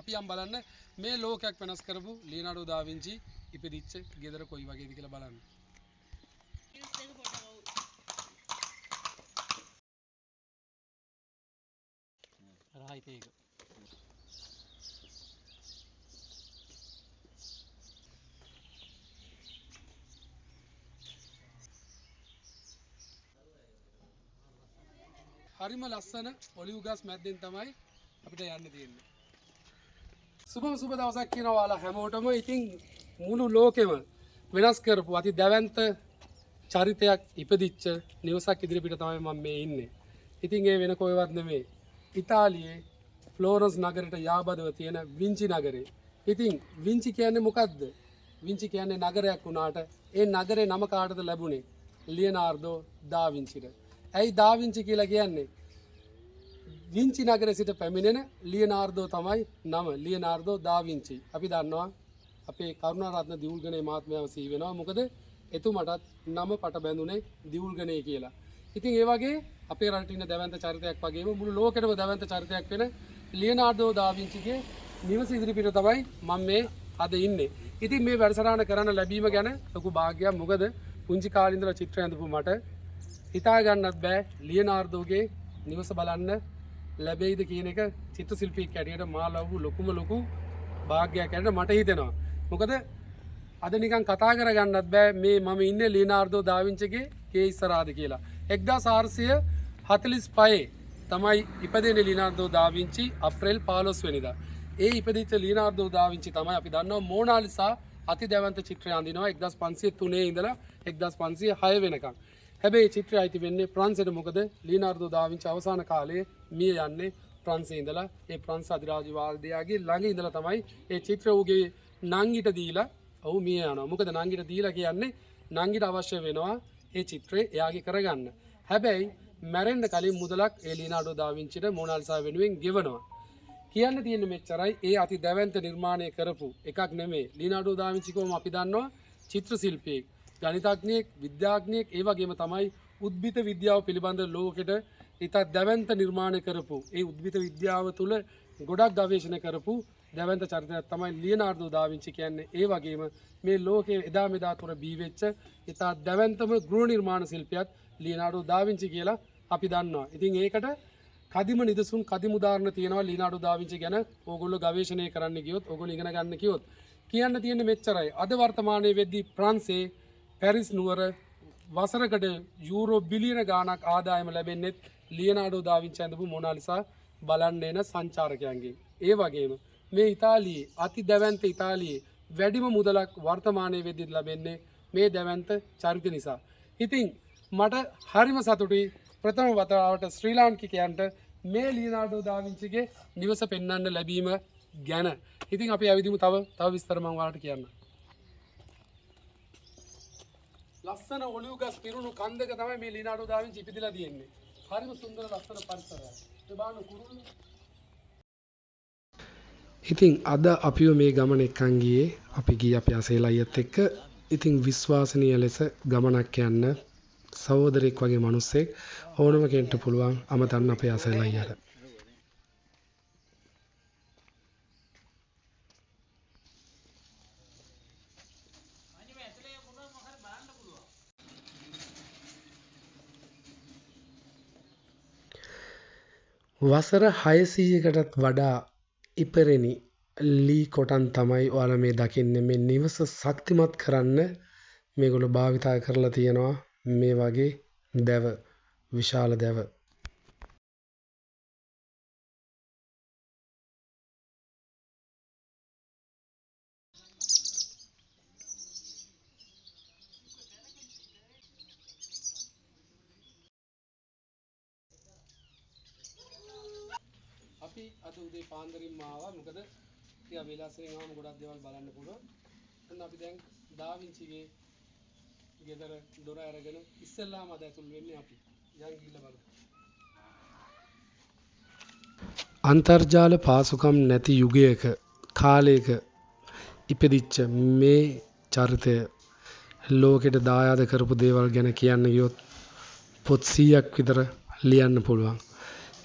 අපි යම් බලන්න මේ ලෝකයක් වෙනස් කරපු ලියනාඩෝ දා වින්චි ඉපදිච්ච ගෙදර කොයි වගේද කියලා බලන්න. right ඒක. හරිම ලස්සන ඔලිව් ගස් මැද්දෙන් තමයි අපිට යන්න තියෙන්නේ. සුබ දවසක් කියනවා ඔයාලා හැමෝටම. ඉතින් මුළු ලෝකෙම වෙනස් කරපු අති දැවැන්ත චරිතයක් ඉපදිච්ච නිවසක් ඉදිරිපිට තමයි මම මේ ඉන්නේ. ඉතින් ඒ වෙන කොහෙවත් නෙමෙයි. ඉතාලියේ ෆ්ලෝරන්ස් නගරයට යාබදව තියෙන වින්චි නගරේ. ඉතින් වින්චි කියන්නේ මොකද්ද? වින්චි කියන්නේ නගරයක් වුණාට ඒ නගරේ නම කාටද ලැබුණේ? ලියනාර්ඩෝ දා වින්චිට. ඇයි දා වින්චි කියලා කියන්නේ? වින්චි නගරේ සිට පැමිණෙන ලියනාර්ඩෝ තමයි නම. ලියනාර්ඩෝ දා වින්චි. අපි දන්නවා අපේ කරුණාරත්න දිවුල්ගනේ මහත්මයාව සිහි වෙනවා. මොකද එතුමටත් නම පට බැඳුනේ දිවුල්ගනේ කියලා. ඉතින් ඒ වගේ අපේ රටේ ඉන්න දැවැන්ත චරිතයක් වගේම මුළු ලෝකෙටම දැවැන්ත චරිතයක් වෙන ලියනාර්ඩෝ දා වින්චිගේ නිවස ඉදිරිපිට තමයි මම මේ අද ඉන්නේ. ඉතින් මේ වැඩසටහන කරන්න ලැබීම ගැන ලොකු භාග්‍යයක්. මොකද පුංචි කාලේ ඉඳලා චිත්‍ර ඇඳපු මට හිතා ගන්නත් බෑ ලියනාර්ඩෝගේ නිවස බලන්න ලැබෙයිද කියන එක චිත්‍ර ශිල්පියෙක් හැටියට මා ලව්ව ලොකු භාග්‍යයක් හැටියට මට හිතෙනවා. මොකද අද නිකන් කතා කරගන්නත් බෑ මේ මම ඉන්නේ ලියනාර්ඩෝ දා වින්චිගේ ගේ ඉස්සරහද කියලා. 1445 තමයි ඉපදෙන්නේ ලියනාර්ඩෝ දා වින්චි අප්‍රේල් 15 වෙනිදා. ඒ ඉපදිච්ච ලියනාර්ඩෝ දා වින්චි තමයි අපි දන්නවා මොනාලිසා අති දැවැන්ත චිත්‍රය අඳිනවා 1503 ඉඳලා 1506 වෙනකම්. හැබැයි චිත්‍රය අයිති වෙන්නේ ප්‍රංශයට. මොකද ලියනාර්ඩෝ දා වින්චි අවසාන කාලයේ මිය යන්නේ ප්‍රංශේ ඉඳලා. ඒ ප්‍රංශ අධිරාජ්‍යවාදයාගේ ළඟ ඉඳලා තමයි ඒ චිත්‍ර උගේ නංගිට දීලා ඔහු මිය යනවා. මොකද නංගිට දීලා කියන්නේ නංගිට අවශ්‍ය වෙනවා ඒ චිත්‍රය එයාගේ කරගන්න. හැබැයි මැරෙන්න කලින් මුදලක් ඒ ලියනාර්ඩෝ දා වින්චිට මොනාලිසා වෙනුවෙන් ගෙවනවා. කියන්න තියෙන්නේ මෙච්චරයි. ඒ අති දැවැන්ත නිර්මාණය කරපු එකක් නෙමෙයි. ලියනාර්ඩෝ දා වින්චි කොහොම අපි දන්නවා චිත්‍ර ශිල්පියෙක්, ගණිතඥයෙක්, විද්‍යාඥයෙක්, ඒ වගේම තමයි උද්භිත විද්‍යාව පිළිබඳ ලෝකෙට ඉතා දැවැන්ත නිර්මාණය කරපු ඒ උද්භිත විද්‍යාව තුළ ගොඩක් ගවේෂණ කරපු දැවැන්ත චරිතයක් තමයි ලියනාර්ඩෝ දා වින්චි කියන්නේ. ඒ වගේම මේ ලෝකයේ එදා මෙදා තුර බිහි වෙච්ච ඉතා දැවැන්තම ගෘහ නිර්මාණ ශිල්පියත් ලියනාර්ඩෝ දා වින්චි කියලා අපි දන්නවා. ඉතින් ඒකට කදිම නිදසුන් කදිම උදාහරණ තියෙනවා ලියනාර්ඩෝ දා වින්චි ගැන. ඕගොල්ලෝ ගවේෂණය කරන්න ගියොත්, ඕගොල්ලෝ ඉගෙන ගන්න කිව්වොත් කියන්න තියෙන්නේ මෙච්චරයි. අද වර්තමානයේ වෙද්දී ප්‍රංශේ පැරිස් නුවර වසරකට යූරෝ බිලියන ගාණක් ආදායම ලැබෙන්නේ ලියනාර්ඩෝ දා වින්චි ඇඳපු මොනාලිසා බලන්න එන සංචාරකයන්ගෙන්. ඒ වගේම මේ ඉතාලියේ අති දැවැන්ත ඉතාලියේ වැඩිම මුදලක් වර්තමානයේ වෙද්දී ලැබෙන්නේ මේ දැවැන්ත චරිත නිසා. ඉතින් මට හරිම සතුටුයි ප්‍රථම වතාවට ශ්‍රී ලාංකිකයන්ට මේ ලියනාර්ඩෝ දා වින්චිගේ නිවස පෙන්වන්න ලැබීම ගැන. ඉතින් අපි ඇවිදිමු තව විස්තර මම ඔයාලට කියන්න. ලස්සන ඔලිව් ගස් පිරුණු කන්දක තමයි මේ ලියනාර්ඩෝ දා වින්චි ඉපදිලා තියෙන්නේ. හරිම සුන්දර ලස්සන පරිසරයක්. ඒ බලන්න කුරුල්ලෝ. ඉතින් අද අපිව මේ ගමන එක්කන් ගියේ අපි ගියේ අපේ අසේල අයියත් එක්ක. ඉතින් විශ්වාසනීය ලෙස ගමනක් යන්න සහෝදරෙක් වගේ මිනිස්සෙක් ඕනම කෙනෙක්ට පුළුවන් අමතන්න අපේ අසේල අයියට. වසර 600කටත් වඩා ඉපරෙනි ලී කොටන් තමයි ඔයාලා මේ දකින්නේ. මේ නිවස ශක්තිමත් කරන්න මේගොල්ලෝ භාවිතා කරලා තියෙනවා මේ වගේ දැව, විශාල දැව. අපි අද උදේ පාන්දරින්ම ආවා. මොකද ටිකක් වෙලාසෙන් ආවම ගොඩක් දේවල් බලන්න පුළුවන්. එන්න අපි දැන් දා වින්චිගේ ගෙදර දොර අරගෙන ඉස්සෙල්ලාම අද ඇතුල් වෙන්නේ අපි. යන් ගිහිල්ලා බලමු. අන්තර්ජාල පාසුකම් නැති යුගයක කාලයක ඉපදිච්ච මේ චරිතය ලෝකෙට දායාද කරපු දේවල් ගැන කියන්න ගියොත් පොත් 100ක් විතර ලියන්න පුළුවන්.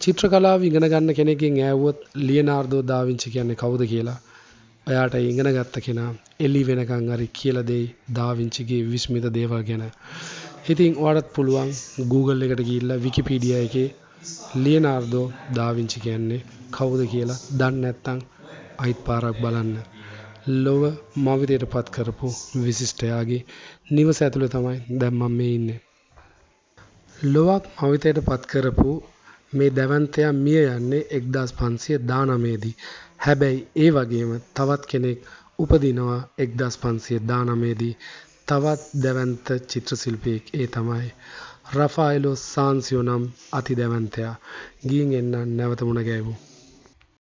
චිත්‍ර කලාව ඉගෙන ගන්න කෙනෙක්ගෙන් ඈවුවොත් ලියනාර්ඩෝ දා වින්චි කියන්නේ කවුද කියලා ඔයාට ඉගෙන ගත්ත කෙනා එළි වෙනකන් හරි කියලා දෙයි දා වින්චිගේ විස්මිත දේවල් ගැන. ඉතින් ඔයාලට පුළුවන් Google එකට ගිහිල්ලා Wikipedia එකේ ලියනාර්ඩෝ දා වින්චි කියන්නේ කවුද කියලා දන්නේ නැත්නම් අයිත් පාරක් බලන්න. ලොව මවිතයට පත් කරපු විශිෂ්ටයාගේ නිවස ඇතුළේ තමයි දැන් මම මේ ඉන්නේ. ලොවක් මවිතයට පත් කරපු මේ දැවැන්තයා මිය යන්නේ 1519 දී. හැබැයි ඒ වගේම තවත් කෙනෙක් උපදිනවා 1519 දී. තවත් දැවැන්ත චිත්‍ර ශිල්පියෙක්. ඒ තමයි රෆාඑලෝ සාන්සියෝ නම් අති දැවැන්තයා. ගිහින් එන්න නැවත මුණ ගැහුවා.